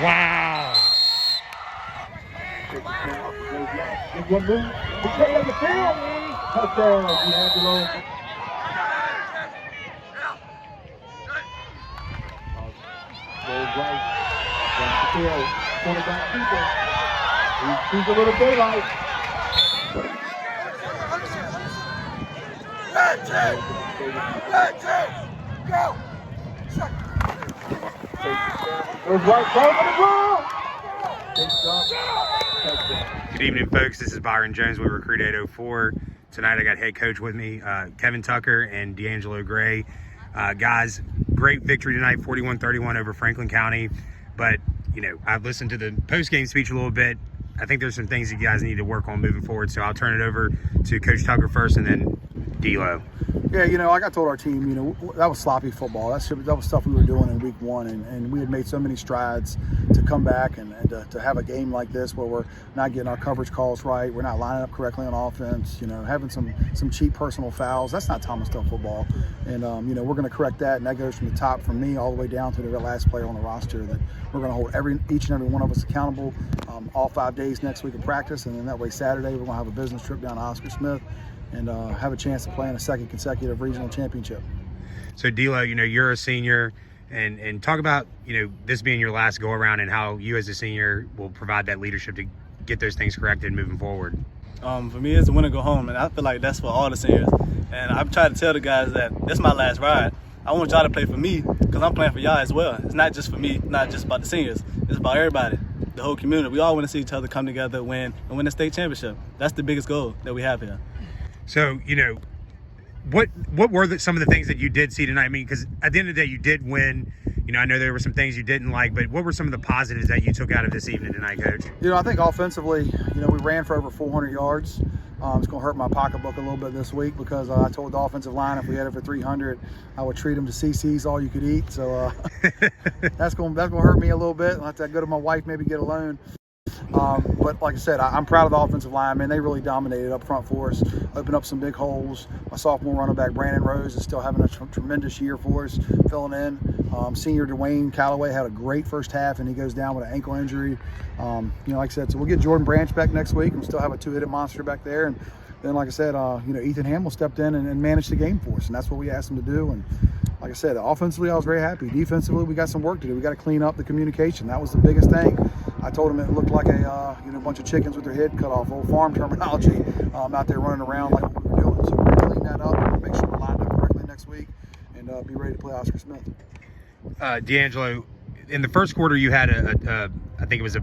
Wow. One move. Okay, on the field. Touchdown, D'Angelo. Goes right. Down the field. Quarterback people. He's a little daylight. Go. Goes right. Go for the ball. Good evening, folks. This is Byron Jones with Recruit 804. Tonight I got head coach with me, Kevin Tucker and D'Angelo Gray. Guys, great victory tonight, 41-31 over Franklin County. But, you know, I've listened to the post-game speech a little bit. I think there's some things you guys need to work on moving forward. So I'll turn it over to Coach Tucker first and then D'Lo. Yeah, you know, like I told our team, you know, that was sloppy football. That was stuff we were doing in week one, and we had made so many strides to come back and to have a game like this where we're not getting our coverage calls right, we're not lining up correctly on offense, you know, having some cheap personal fouls. That's not Thomas Dale football. And, you know, we're going to correct that, and that goes from the top, from me all the way down to the last player on the roster, that we're going to hold each and every one of us accountable all 5 days next week of practice, and then that way Saturday we're going to have a business trip down to Oscar Smith and have a chance to play in a second consecutive regional championship. So, D'Lo, you know, you're a senior, and talk about, you know, this being your last go-around and how you as a senior will provide that leadership to get those things corrected moving forward. For me, it's a win or go home, and I feel like that's for all the seniors. And I've tried to tell the guys that this is my last ride. I want y'all to play for me because I'm playing for y'all as well. It's not just for me, not just about the seniors. It's about everybody, the whole community. We all want to see each other come together, win, and win the state championship. That's the biggest goal that we have here. So, you know, what were some of the things that you did see tonight? I mean, because at the end of the day, you did win. You know, I know there were some things you didn't like, but what were some of the positives that you took out of this evening tonight, Coach? You know, I think offensively, you know, we ran for over 400 yards. It's going to hurt my pocketbook a little bit this week because I told the offensive line if we had it for 300, I would treat them to CC's all you could eat. So that's going to hurt me a little bit. I'll have to go to my wife, maybe get a loan. But like I said, I'm proud of the offensive line. Man, they really dominated up front for us, opened up some big holes. My sophomore running back, Brandon Rose, is still having a tremendous year for us, filling in. Senior Dwayne Calloway had a great first half, and he goes down with an ankle injury. You know, like I said, so we'll get Jordan Branch back next week. We'll still have a two-headed monster back there. And then, like I said, you know, Ethan Hamill stepped in and managed the game for us, and that's what we asked him to do. And like I said, offensively, I was very happy. Defensively, we got some work to do. We got to clean up the communication. That was the biggest thing. I told him it looked like a you know, bunch of chickens with their head cut off, old farm terminology, out there running around like what we were doing. So we're going to clean that up and make sure we're lined up correctly next week and be ready to play Oscar Smith. D'Angelo, in the first quarter, you had I think it was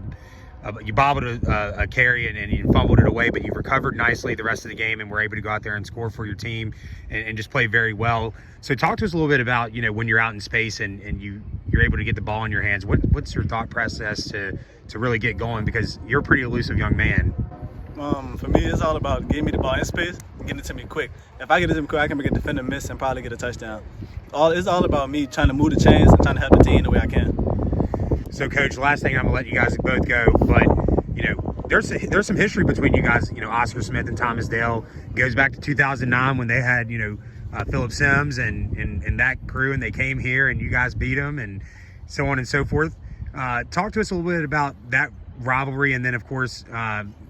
you bobbled a carry and you fumbled it away, but you recovered nicely the rest of the game and were able to go out there and score for your team and just play very well. So talk to us a little bit about, you know, when you're out in space and you're able to get the ball in your hands. What's your thought process to really get going, because you're a pretty elusive young man? For me, it's all about getting me the ball in space and getting it to me quick. If I get it to me quick, I can make a defender miss and probably get a touchdown. It's all about me trying to move the chains and trying to help the team the way I can. So, Coach, last thing, I'm gonna let you guys both go, but you know, there's some history between you guys. You know, Oscar Smith and Thomas Dale goes back to 2009 when they had, you know, Philip Sims and that crew, and they came here and you guys beat them and so on and so forth. Talk to us a little bit about that rivalry, and then of course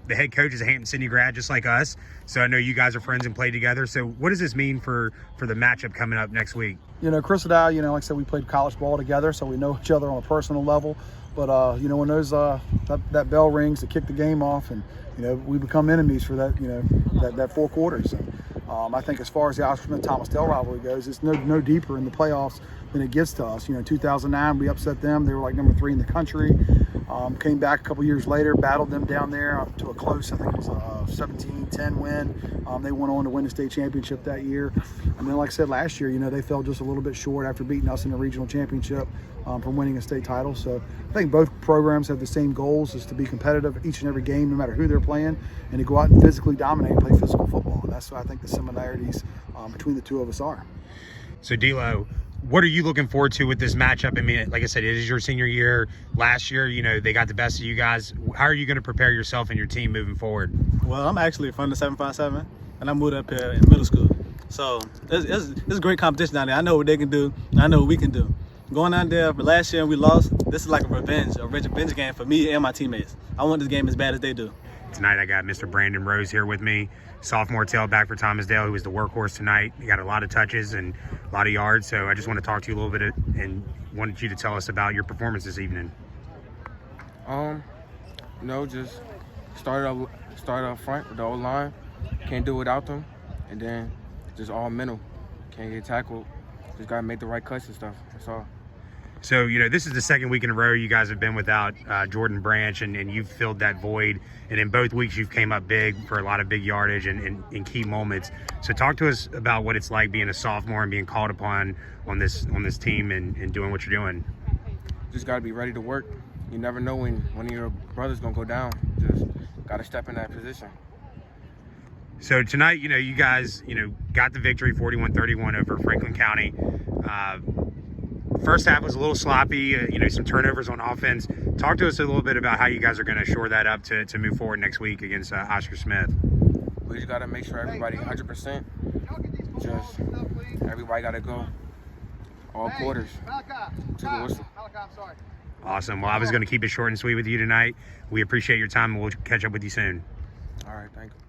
the head coach is a Hampton Sydney grad just like us, so I know you guys are friends and played together. So what does this mean for the matchup coming up next week? You know, Chris and I, you know, like I said, we played college ball together, so we know each other on a personal level. But you know, when those that bell rings to kick the game off, and you know, we become enemies for that, you know, that 4 quarters. And, I think as far as the Oscar Smith-Thomas Dale rivalry goes, it's no deeper in the playoffs than it gets to us. You know, in 2009, we upset them. They were like number 3 in the country. Came back a couple years later, battled them down there to a close, I think it was a 17-10 win. They went on to win the state championship that year. And then, like I said, last year, you know, they fell just a little bit short after beating us in the regional championship from winning a state title. So I think both programs have the same goals, is to be competitive each and every game, no matter who they're playing, and to go out and physically dominate and play physical football. And that's what I think the similarities between the two of us are. So, D'Lo, what are you looking forward to with this matchup? I mean, like I said, it is your senior year. Last year, you know, they got the best of you guys. How are you going to prepare yourself and your team moving forward? Well, I'm actually from the 757, and I moved up here in middle school. So it's great competition down there. I know what they can do. I know what we can do. Going down there for last year and we lost, this is like a revenge game for me and my teammates. I want this game as bad as they do. Tonight I got Mr. Brandon Rose here with me, sophomore tailback for Thomas Dale, who was the workhorse tonight. He got a lot of touches and a lot of yards, so I just want to talk to you a little bit and wanted you to tell us about your performance this evening. You know, just started up front with the O-line. Can't do without them. And then just all mental. Can't get tackled. Just got to make the right cuts and stuff. That's all. So, you know, this is the second week in a row you guys have been without Jordan Branch, and you've filled that void. And in both weeks, you've came up big for a lot of big yardage and in key moments. So talk to us about what it's like being a sophomore and being called upon on this team and doing what you're doing. Just got to be ready to work. You never know when one of your brothers going to go down. Just got to step in that position. So tonight, you know, you guys, you know, got the victory 41-31 over Franklin County. First half was a little sloppy, you know, some turnovers on offense. Talk to us a little bit about how you guys are going to shore that up to move forward next week against Oscar Smith. We just got to make sure everybody 100%. Just everybody got to go all quarters to the whistle. Awesome. Well, I was going to keep it short and sweet with you tonight. We appreciate your time, and we'll catch up with you soon. All right, thank you.